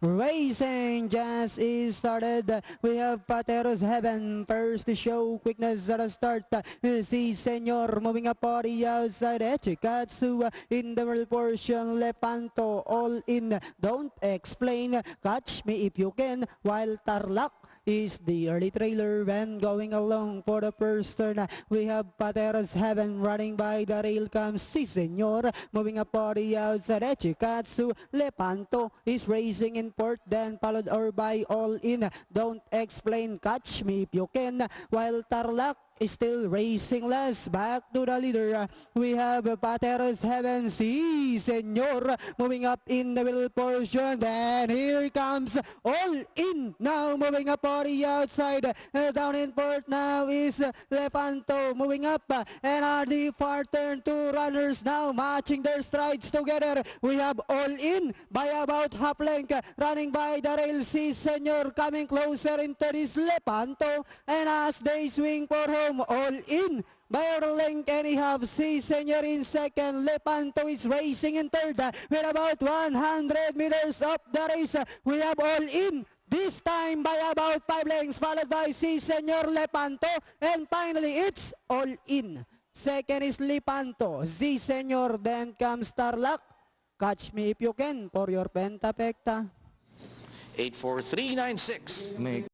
Racing just is started. We have Pateros Heaven first to show quickness at the start. Si Senor moving up on the outside. Echikatsu in the middle portion. Lepanto all in. Don't explain. Catch me if you can. While Tarlac is the early trailer when going along for the first turn. We have Pateros Heaven running by the rail comes Si Senor moving up on the outside. Echikatsu. Lepanto is racing in fourth, then followed over by All In. Don't explain. Catch me if you can. While Tarlac is still racing last. Back to the leader. We have Pateros Heaven. Si Senor moving up in the middle portion. Then here comes All In now moving up on the outside. Down in fourth now is Lepanto moving up. And on the far turn, two runners now matching their strides together. We have All In by about half length running by the rail. Si Senor coming closer into this Lepanto. And as they swing for home, All In by a length, and he have Si Senor in second. Lepanto is racing in third with about 100 meters of the race. We have All In this time by about 5 lengths, followed by Si Senor, Lepanto, and finally it's All In. Second is Lepanto, Si Senor, then comes Tarlac. Catch me if you can for your Pentapecta. 84396.